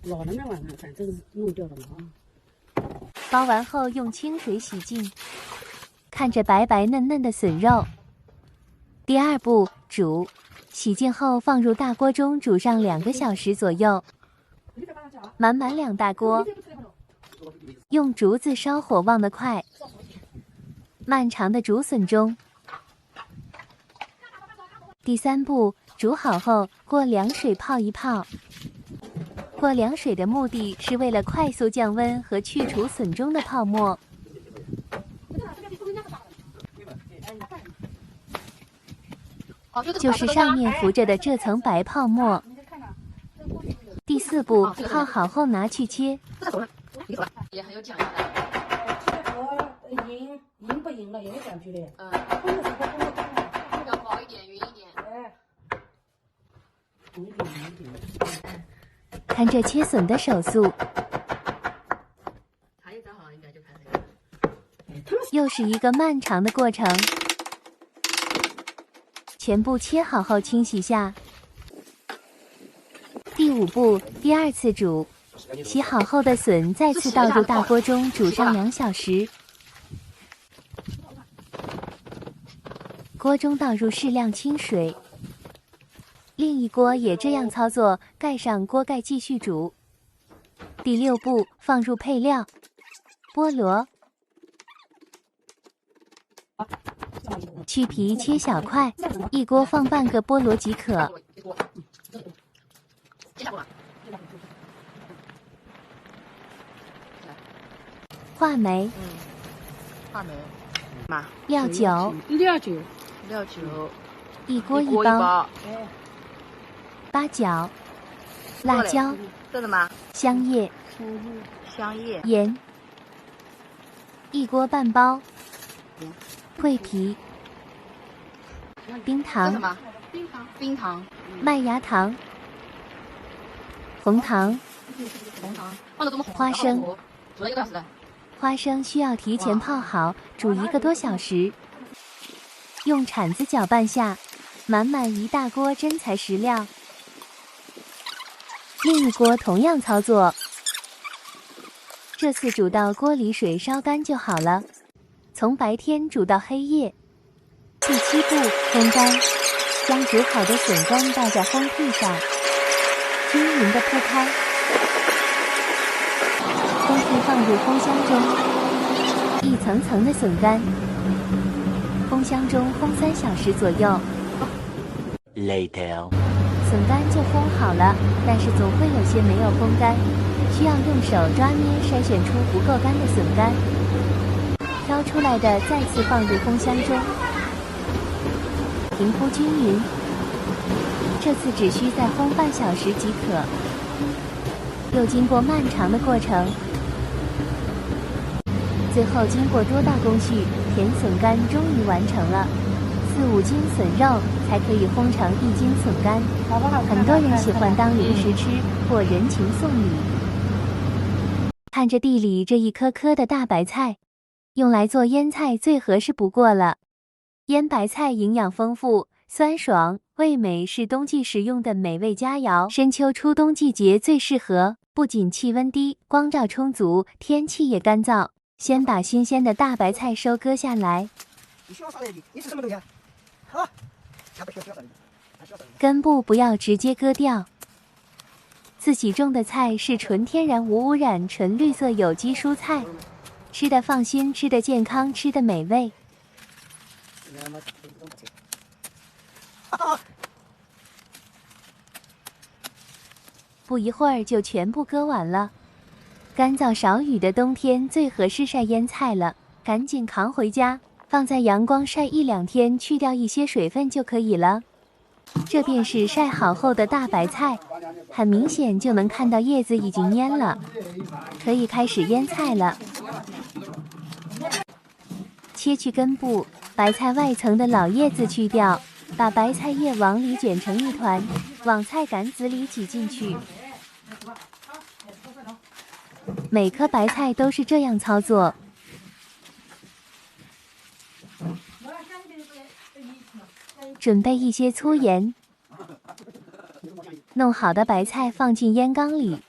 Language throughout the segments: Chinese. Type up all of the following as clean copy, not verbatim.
老了没完了，反正弄掉了嘛。包完后用清水洗净，看着白白嫩嫩的笋肉。第二步，煮。洗净后放入大锅中煮上2个小时左右，满满2大锅。用竹子烧火旺得快，漫长的煮笋中。第三步，煮好后过凉水泡一泡。过凉水的目的是为了快速降温和去除笋中的泡沫。就是上面浮着的这层白泡沫。第四步，泡好后拿去切。也很有讲究的。匀不匀了也有讲究的。要薄一点，匀一点。匀一点。看这切笋的手速。茶叶找好了，应该就开始。又是一个漫长的过程。全部切好后清洗下。第5步，第2次煮。洗好后的笋再次倒入大锅中煮上2小时。锅中倒入适量清水。另一锅也这样操作，盖上锅盖继续煮。第6步，放入配料：菠萝。去皮切小块，一锅放半个菠萝即可。话梅，话梅，嘛，料酒，一锅一包。八角、辣椒，这的吗？香叶，盐，一锅半包。桂皮。冰糖，冰糖，麦芽糖，红糖，花生，煮了1个多小时的。花生需要提前泡好，煮1个多小时。用铲子搅拌下，满满一大锅真材实料。另一锅同样操作，这次煮到锅里水烧干就好了。从白天煮到黑夜。第7步，烘干，将煮好的笋干倒在烘屉上，均匀地铺开。烘屉放入烘箱中，一层层的笋干，烘箱中烘3小时左右。Later， 笋干就烘好了，但是总会有些没有烘干，需要用手抓捏筛选出不够干的笋干。挑出来的再次放入烘箱中。平铺均匀，这次只需再烘半小时即可。又经过漫长的过程，最后经过多道工序，甜笋干终于完成了。4、5斤笋肉才可以烘成1斤笋干。很多人喜欢当零食吃或人情送礼。看着地里这一颗颗的大白菜，用来做腌菜最合适不过了。腌白菜营养丰富，酸爽味美，是冬季食用的美味佳肴。深秋初冬季节最适合，不仅气温低，光照充足，天气也干燥。先把新鲜的大白菜收割下来，根部不要直接割掉。自己种的菜是纯天然无污染、纯绿色有机蔬菜，吃得放心，吃得健康，吃得美味。不一会儿就全部割完了。干燥少雨的冬天最合适晒腌菜了，赶紧扛回家，放在阳光晒1、2天，去掉一些水分就可以了。这便是晒好后的大白菜，很明显就能看到叶子已经蔫了，可以开始腌菜了。切去根部，白菜外层的老叶子去掉，把白菜叶往里卷成一团，往菜杆子里挤进去。每颗白菜都是这样操作。准备一些粗盐，弄好的白菜放进腌缸里，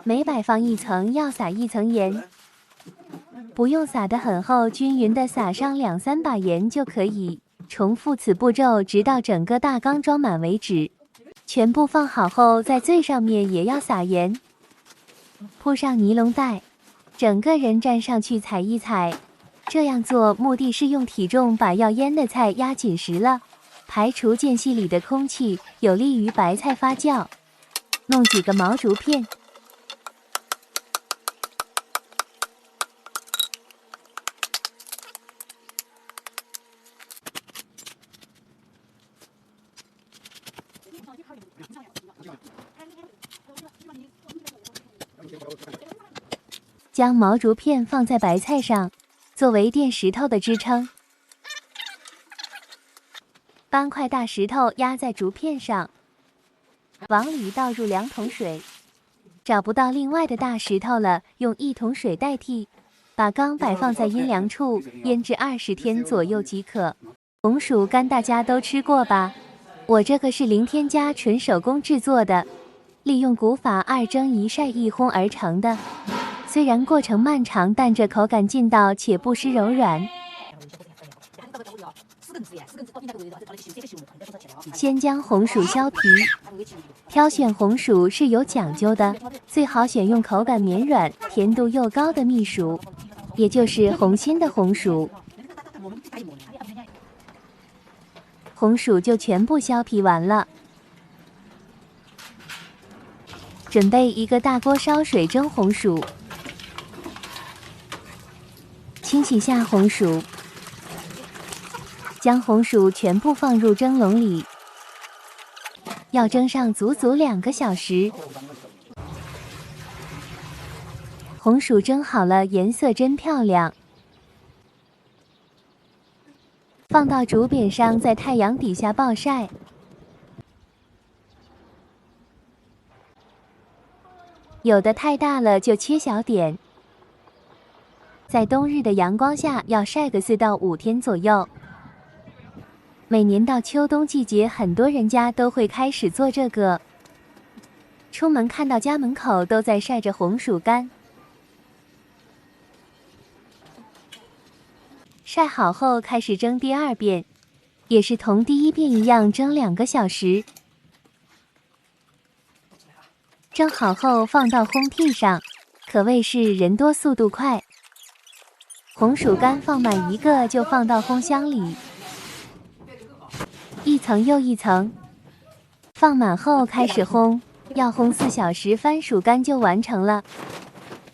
每摆放一层要撒一层盐，不用撒得很厚，均匀的撒上2-3把盐就可以。重复此步骤直到整个大缸装满为止。全部放好后，在最上面也要撒盐，铺上尼龙袋，整个人站上去踩一踩。这样做目的是用体重把要腌的菜压紧实了，排除间隙里的空气，有利于白菜发酵。弄几个毛竹片，将毛竹片放在白菜上，作为垫石头的支撑。搬块大石头压在竹片上，往里倒入2桶水。找不到另外的大石头了，用1桶水代替。把缸摆放在阴凉处，腌制20天左右即可。红薯干大家都吃过吧？我这个是零添加纯手工制作的，利用古法2蒸1晒1烘而成的。虽然过程漫长，但这口感劲道且不失柔软。先将红薯削皮，挑选红薯是有讲究的，最好选用口感绵软、甜度又高的蜜薯，也就是红心的红薯。红薯就全部削皮完了。准备一个大锅烧水蒸红薯，清洗下红薯，将红薯全部放入蒸笼里，要蒸上足足2个小时。红薯蒸好了，颜色真漂亮。放到竹匾上，在太阳底下暴晒。有的太大了就切小点。在冬日的阳光下要晒个4到5天左右。每年到秋冬季节，很多人家都会开始做这个。出门看到家门口都在晒着红薯干。晒好后开始蒸第2遍，也是同第1遍一样蒸2个小时。蒸好后放到烘屉上，可谓是人多速度快。红薯干放满1个就放到烘箱里，一层又一层，放满后开始烘，要烘4小时，番薯干就完成了。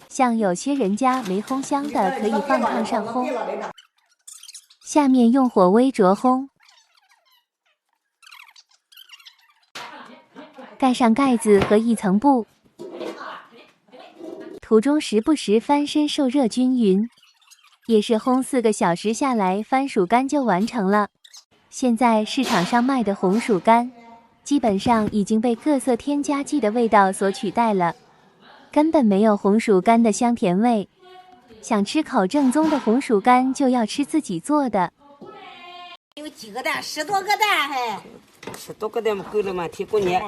像有些人家没烘箱的，可以放炕上烘，下面用火微灼烘，盖上盖子和1层布，途中时不时翻身受热均匀。也是烘4个小时下来，番薯干就完成了。现在市场上卖的红薯干，基本上已经被各色添加剂的味道所取代了，根本没有红薯干的香甜味。想吃口正宗的红薯干，就要吃自己做的。有几个蛋？10多个蛋还。10多个蛋不够了吗？提过年。